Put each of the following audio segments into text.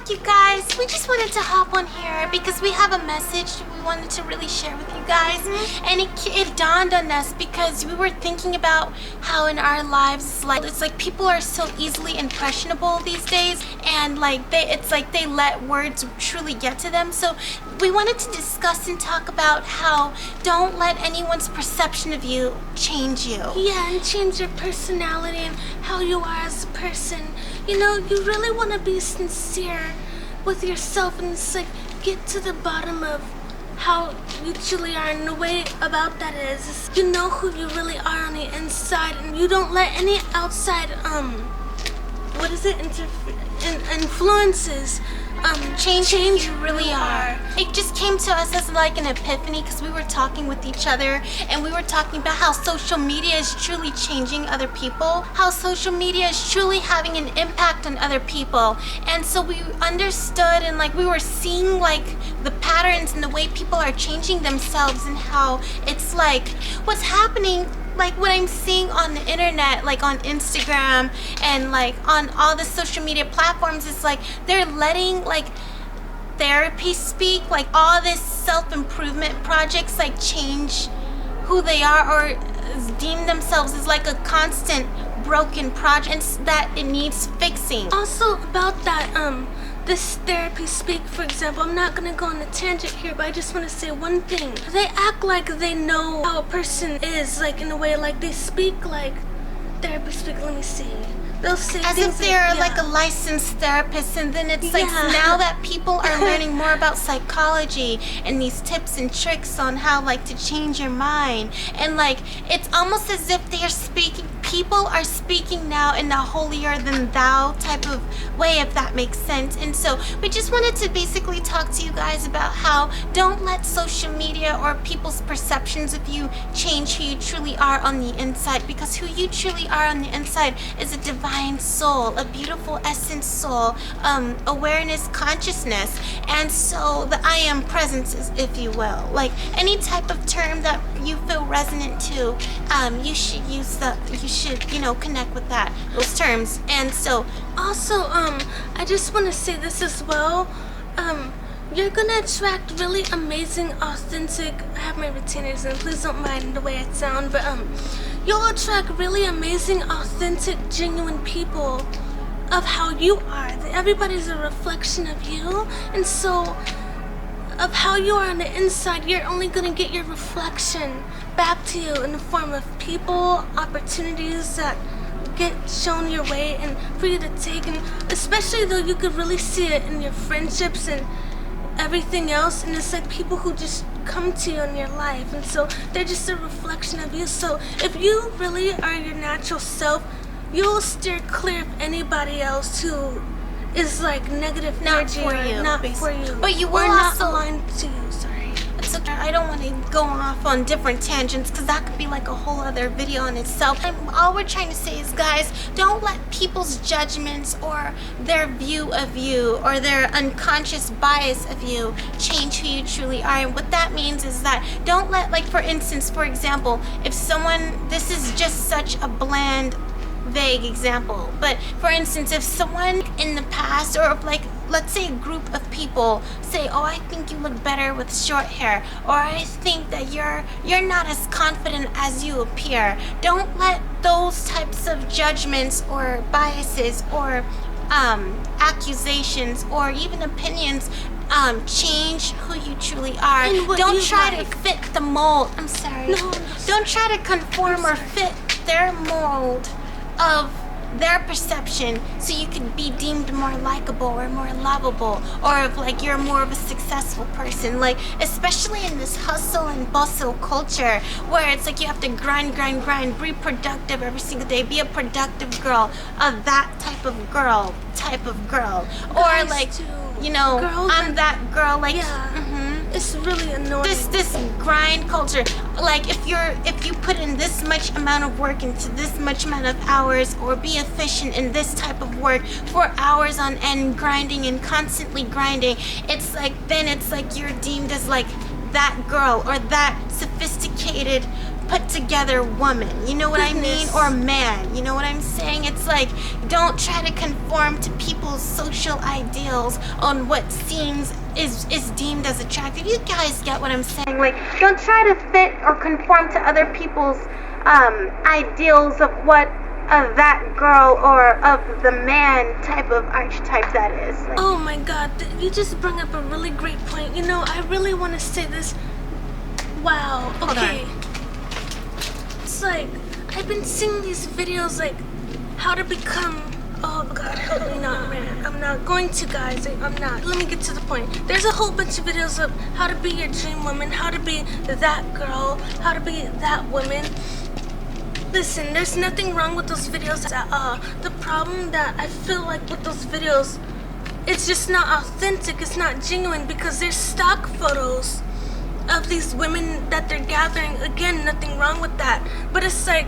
You guys, we just wanted to hop on here because we have a message we wanted to really share with you guys. And it dawned on us because we were thinking about how in our lives, it's like people are so easily impressionable these days, and it's like they let words truly get to them. So we wanted to discuss and talk about how don't let anyone's perception of you change you. Yeah, and change your personality and how you are as a person. You know, you really want to be sincere with yourself and it's like get to the bottom of how you truly are. And the way about that is you know who you really are on the inside, and you don't let any outside influences change who you really are. It just came to us as like an epiphany because we were talking with each other and we were talking about how social media is truly changing other people, how social media is truly having an impact on other people. And so we understood and we were seeing the patterns and the way people are changing themselves, and how it's what's happening, what I'm seeing on the internet, on Instagram and on all the social media platforms, is they're letting therapy speak, all this self-improvement projects change who they are or deem themselves as a constant broken project that it needs fixing. Also about that, this therapy speak, for example, I'm not gonna go on a tangent here, but I just want to say one thing. They act like they know how a person is, in a way, they speak therapy speak. Let me see. They'll say as if they're a licensed therapist, and then it's now that people are learning more about psychology and these tips and tricks on how to change your mind, and it's almost as if they are speaking. People are speaking now in a holier than thou type of way, if that makes sense. And so we just wanted to basically talk to you guys about how don't let social media or people's perceptions of you change who you truly are on the inside, because who you truly are on the inside is a divine soul, a beautiful essence soul, awareness, consciousness. And so the I am presence is, if you will, any type of term that you feel resonant to, you should use connect with those terms. And so also I just want to say this as well. You're gonna attract really amazing, authentic, I have my retainers in, please don't mind the way I sound, but you'll attract really amazing, authentic, genuine people of how you are. Everybody's a reflection of you, and so of how you are on the inside, you're only gonna get your reflection back to you in the form of people, opportunities that get shown your way and for you to take. And especially though, you could really see it in your friendships and everything else, and it's people who just come to you in your life, and so they're just a reflection of you. So if you really are your natural self, you'll steer clear of anybody else who is negative energy, not for you, but you will not also aligned to you. Sorry. It's okay. I don't want to go off on different tangents because that could be a whole other video in itself. And all we're trying to say is, guys, don't let people's judgments or their view of you or their unconscious bias of you change who you truly are. And what that means is that don't let, for instance, for example, if someone, this is just such a bland, vague example, but for instance, if someone in the past, or let's say a group of people say, oh, I think you look better with short hair, or I think that you're not as confident as you appear, don't let those types of judgments or biases or accusations or even opinions change who you truly are. Don't try to fit the mold. I'm sorry. No. Don't try to conform or fit their mold of their perception so you can be deemed more likable or more lovable, or if you're more of a successful person, especially in this hustle and bustle culture where it's you have to grind, be productive every single day, be a productive girl, that type of girl, or girls I'm that girl, It's really annoying. This grind culture. If you put in this much amount of work into this much amount of hours, or be efficient in this type of work for hours on end, grinding and constantly grinding, then it's you're deemed as that girl or that sophisticated put together woman, you know what I mean? Or man, you know what I'm saying? It's like, don't try to conform to people's social ideals on what seems is deemed as attractive. You guys get what I'm saying? Like, don't try to fit or conform to other people's ideals of what that girl or of the man type of archetype that is. Like, oh my God, you just bring up a really great point. You know, I really want to say this. Wow. Okay. It's like I've been seeing these videos like how to become. Oh God, help me not, man. I'm not going to, guys. I'm not. Let me get to the point. There's a whole bunch of videos of how to be your dream woman, how to be that girl, how to be that woman. Listen, there's nothing wrong with those videos at all. The problem that I feel like with those videos, it's just not authentic, it's not genuine, because there's stock photos of these women that they're gathering. Again, nothing wrong with that. But it's like,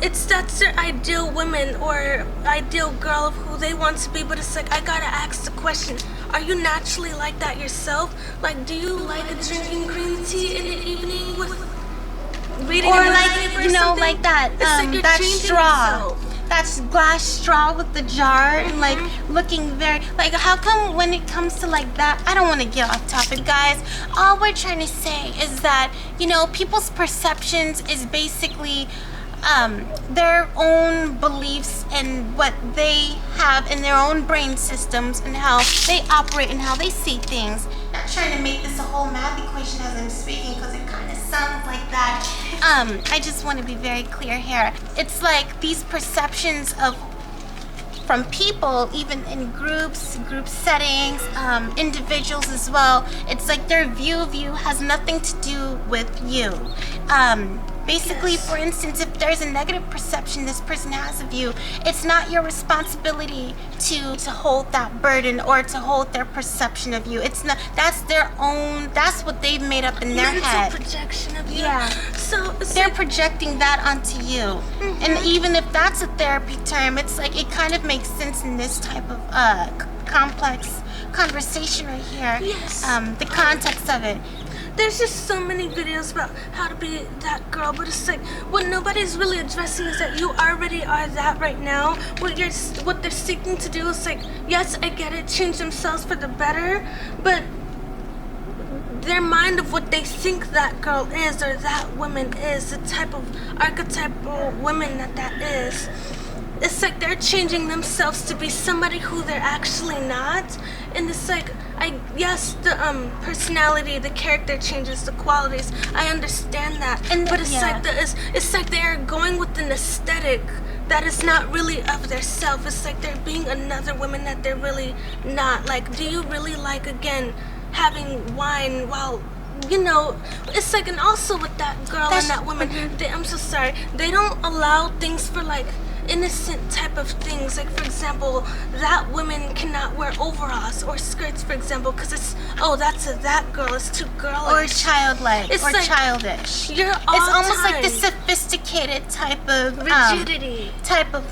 that's their ideal woman or ideal girl of who they want to be. But it's like, I gotta ask the question, are you naturally like that yourself? Like, do you like drinking green tea in the evening with reading or a like, newspaper or you know, something? like that, It's that changing straw. yourself. That's glass straw with the jar and like looking very, like, how come when it comes to like that, I don't want to get off topic, guys. All we're trying to say is that, you know, people's perceptions is basically their own beliefs and what they have in their own brain systems and how they operate and how they see things. I'm not trying to make this a whole math equation as I'm speaking, because it kind of sounds like that. I just want to be very clear here. It's like these perceptions of from people, even in group settings, individuals as well. It's like their view of you has nothing to do with you. Basically, for instance, if there's a negative perception this person has of you, it's not your responsibility to hold that burden or to hold their perception of you. It's not. That's their own. That's what they've made up in their head. Mental projection of you. Yeah. So it's They're like, projecting that onto you. And even if that's a therapy term, it's like it kind of makes sense in this type of complex conversation right here. Yes. The context of it. there's just so many videos about how to be that girl, but it's like what nobody's really addressing is that you already are that right now. What they're seeking to do is like, yes, I get it, change themselves for the better, but their mind of what they think that girl is or that woman is, the type of archetypal woman that is, it's like they're changing themselves to be somebody who they're actually not. And it's like, yes, the personality, the character changes, the qualities, I understand that, but it's like it's like they're going with an aesthetic that is not really of their self. It's like they're being another woman that they're really not. Like, do you really like, again, having wine while, you know, it's like, and also with that girl and that woman, I'm so sorry, they don't allow things for like innocent type of things. Like, for example, that woman cannot wear overalls or skirts, for example, because it's, oh, that's that girl, it's too girlish. Or childlike, it's or like, childish. It's almost like the sophisticated type of rigidity, type of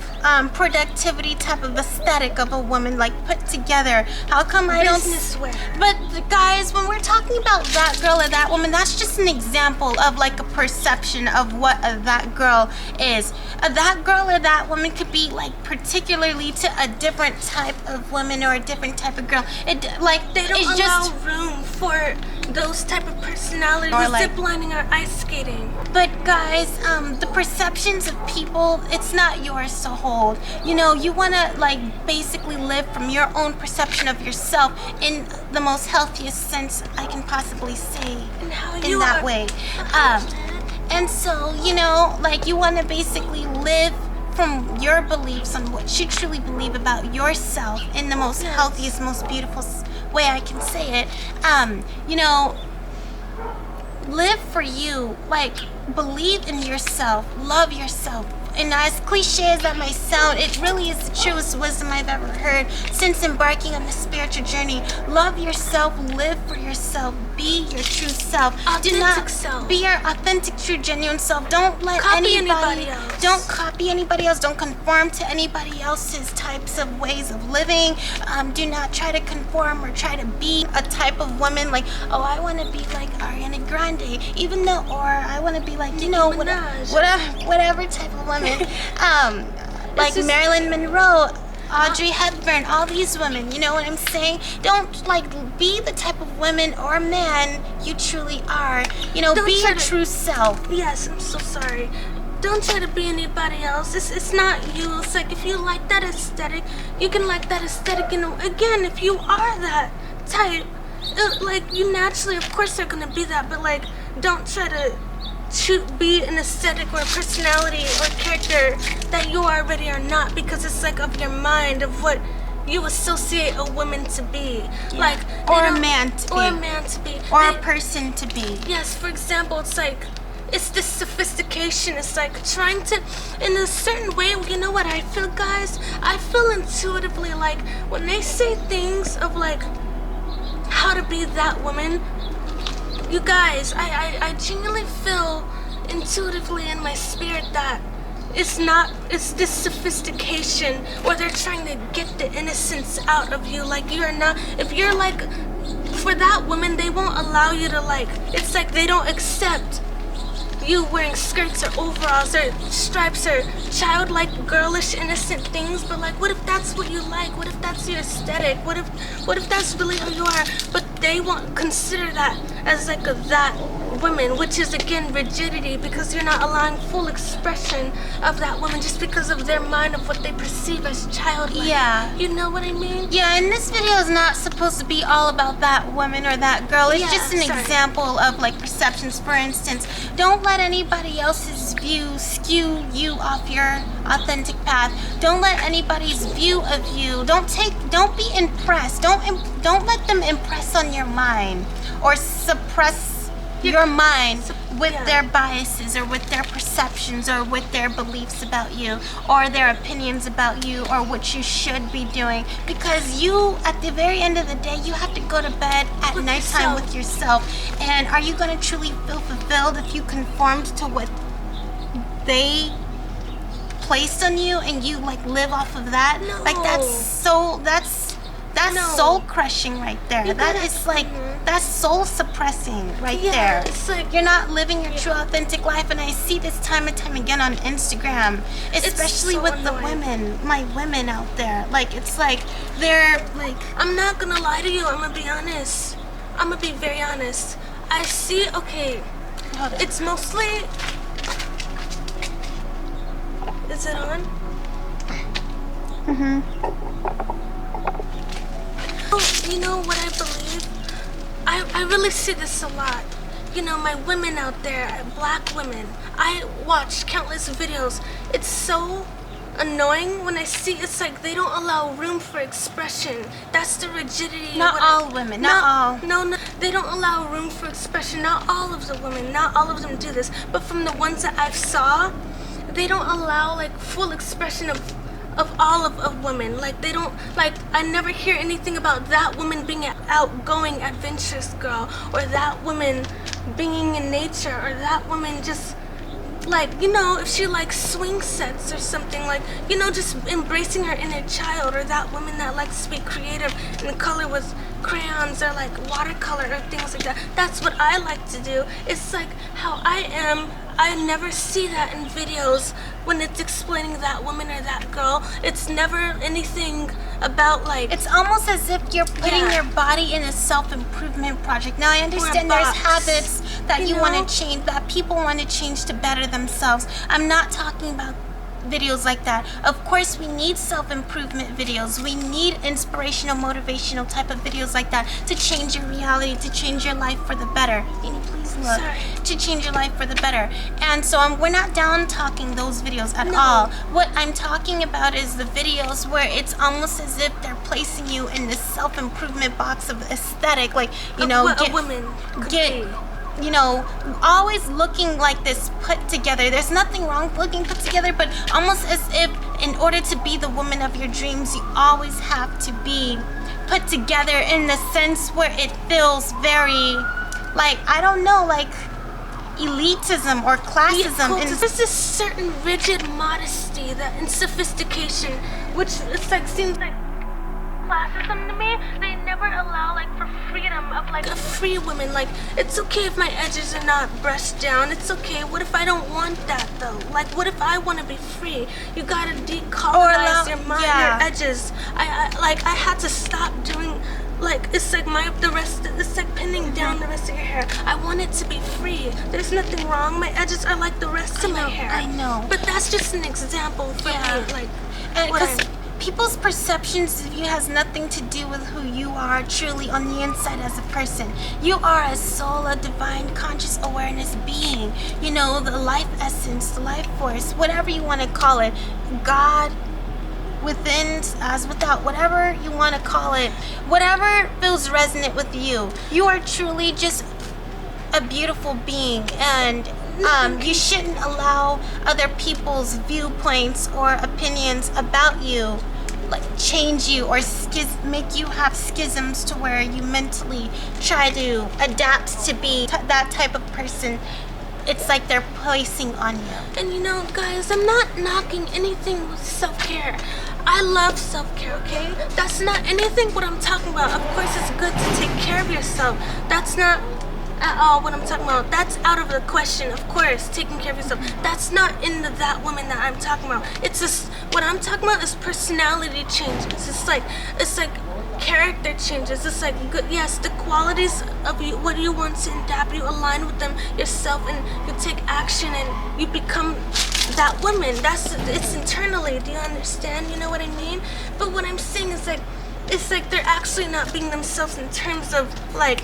productivity, type of aesthetic of a woman, like put together. How come I don't? Businesswear. But guys, when we're talking about that girl or that woman, that's just an example of like a perception of what a that girl is. That girl or that woman could be like particularly to a different type of woman or a different type of girl. It like they don't allow room for those type of personalities, or like ziplining or ice skating. But guys, the perceptions of people, it's not yours to hold. You know, you want to like basically live from your own perception of yourself in the most healthiest sense I can possibly say, and how in that way. And so, you know, like you want to basically live from your beliefs on what you truly believe about yourself in the most healthiest, most beautiful way I can say it. You know, live for you, like believe in yourself, love yourself and as cliche as that might sound, it really is the truest wisdom I've ever heard since embarking on this spiritual journey. Love yourself, live for yourself, be your true self. Do not Authentic self. be your authentic, true, genuine self. Don't let Copy anybody anybody else. Don't copy anybody else. Don't conform to anybody else's types of ways of living. Do not try to conform or try to be a type of woman like, oh, I want to be like Ariana Grande, even though, or I want to be like, Minaj. whatever type of woman, like just- Marilyn Monroe, Audrey Hepburn, all these women, you know what I'm saying? Don't like be the type of woman or man you truly are. You know, Don't be try your to- true self. Yes, I'm so sorry. Don't try to be anybody else. It's not you. It's like if you like that aesthetic, you can like that aesthetic. And again, if you are that type, like you naturally, of course, they're gonna be that. But like, don't try to be an aesthetic or a personality or character that you already are not, because it's like of your mind, of what you associate a woman to be, like Or they a don't- man to or be. a man to be, Or a They- person to be. Yes, for example, it's like, it's this sophistication. It's like trying to, in a certain way, you know what I feel, guys? I feel intuitively like when they say things of like how to be that woman, you guys, I genuinely feel intuitively in my spirit that it's this sophistication where they're trying to get the innocence out of you. Like you're not, if you're like, for that woman, they won't allow you to like, it's like they don't accept you wearing skirts or overalls or stripes or childlike, girlish, innocent things. But like, what if that's what you like? What if that's your aesthetic? What if that's really who you are? But they won't consider that as like that woman, which is again rigidity, because you're not allowing full expression of that woman just because of their mind of what they perceive as childlike. Yeah. You know what I mean? Yeah, and this video is not supposed to be all about that woman or that girl. It's Yeah, just an sorry. example of like perceptions. For instance, don't let anybody else's view skew you off your authentic path. Don't let anybody's view of you. Don't be impressed. Don't let them impress on your mind or suppress your mind with Yeah. their biases or with their perceptions or with their beliefs about you or their opinions about you or what you should be doing, because you, at the very end of the day, you have to go to bed at With nighttime yourself. with yourself. And are you going to truly feel fulfilled if you conformed to what they placed on you and you like live off of that? No. Like that's No. soul crushing right there. You That gotta- is like that's soul suppressing right Yeah, there. it's like- You're not living your true authentic life, and I see this time and time again on Instagram, especially so with the annoying. my women out there. Like it's like they're like I'm not gonna lie to you. I'm gonna be honest. I'm gonna be very honest. I see. Okay, hold on. it's mostly. Is it on? Oh, you know what I believe? I really see this a lot. You know, my women out there, black women. I watch countless videos. It's so annoying when I see, it's like they don't allow room for expression. That's the rigidity. Not what all women, not all. No, they don't allow room for expression. Not all of the women, not all of them do this. But from the ones that I've saw, they don't allow like full expression of all of women. Like they don't, like I never hear anything about that woman being an outgoing, adventurous girl, or that woman being in nature, or that woman just like, you know, if she likes swing sets or something, like, you know, just embracing her inner child, or that woman that likes to be creative and color with crayons or like watercolor or things like that. That's what I like to do. It's like how I am. I never see that in videos when it's explaining that woman or that girl. It's never anything about like, It's almost as if you're putting Yeah. your body in a self-improvement project. Now, I understand there's box. habits that You you know? want to change, that people want to change to better themselves. I'm not talking about videos like that. Of course, we need self-improvement videos. We need inspirational, motivational type of videos like that to change your reality, to change your life for the better. Can you please look? Sorry. To change your life for the better. And so we're not down talking those videos at No. all. What I'm talking about is the videos where it's almost as if they're placing you in this self-improvement box of aesthetic, like, you of know, what a woman could get be. you know, always looking like this put together. There's nothing wrong with looking put together, but almost as if in order to be the woman of your dreams, you always have to be put together in the sense where it feels very, like, I don't know, like elitism or classism. Yeah, there's this certain rigid modesty that and sophistication, which it's like seems like classism to me. They never allow like for freedom of like a free woman. Like, it's okay if my edges are not brushed down. It's okay. What if I don't want that though? Like, what if I want to be free? You gotta decolonize your mind, your edges. I had to stop doing. Like, it's like it's like pinning down the rest of your hair. I want it to be free. There's nothing wrong. My edges are like the rest of my hair. I know. But that's just an example for me. Like, because people's perceptions of you has nothing to do with who you are truly on the inside as a person. You are a soul, a divine conscious awareness being. You know, the life essence, the life force, whatever you want to call it. God, within, as without, whatever you want to call it, whatever feels resonant with you. You are truly just a beautiful being, and you shouldn't allow other people's viewpoints or opinions about you like change you or make you have schisms to where you mentally try to adapt to be that type of person. It's like they're placing on you. And you know, guys, I'm not knocking anything with self-care. I love self-care, okay? That's not anything what I'm talking about. Of course, it's good to take care of yourself. That's not at all what I'm talking about. That's out of the question, of course, taking care of yourself. That's not in that woman that I'm talking about. It's just, what I'm talking about is personality changes. It's like character changes. It's like, good, yes, the qualities of you, what you want to adapt, you align with them yourself, and you take action and you become that woman. It's internally. Do you understand? You know what I mean? But what I'm saying is like, it's like they're actually not being themselves in terms of like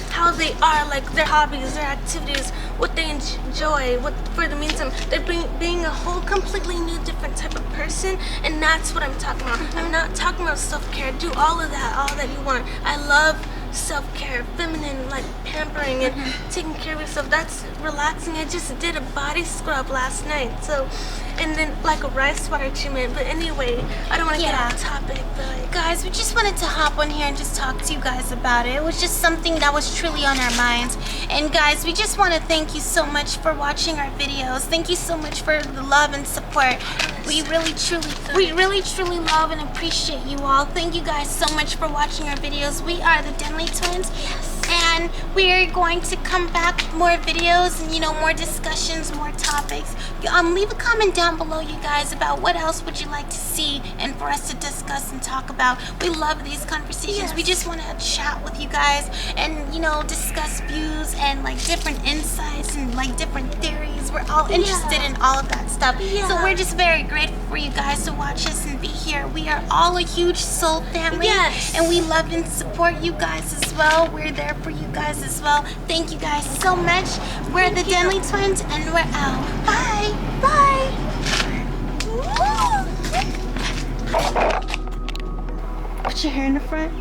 how they are, like their hobbies, their activities, what they enjoy, what for the meantime. They're being a whole completely new, different type of person, and that's what I'm talking about. I'm not talking about self-care. Do all of that, all that you want. I love self-care, feminine, like pampering and taking care of yourself. That's relaxing. I just did a body scrub last night, so, and then like a rice water treatment. But anyway, I don't want to get off topic, but like, guys, we just wanted to hop on here and just talk to you guys about it. It was just something that was truly on our minds. And guys, we just want to thank you so much for watching our videos. Thank you so much for the love and support. We really truly love and appreciate you all. Thank you guys so much for watching our videos. We are the Denley Twins. Yes. And we're going to come back with more videos and, you know, more discussions, more topics. Leave a comment down below, you guys, about what else would you like to see and for us to discuss and talk about. We love these conversations. Yes. We just want to chat with you guys and, you know, discuss views and like different insights and like different theories. We're all interested in all of that stuff. So we're just very grateful for you guys to watch us and be here. We are all a huge soul family. Yes. And we love and support you guys as well. We're there for you guys as well. Thank you guys so much. We're the Denley Twins and we're out. Bye. Bye. Put your hair in the front.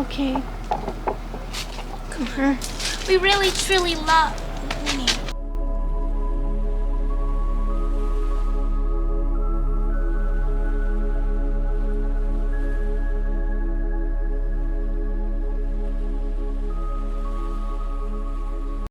Okay. Come on. We really truly love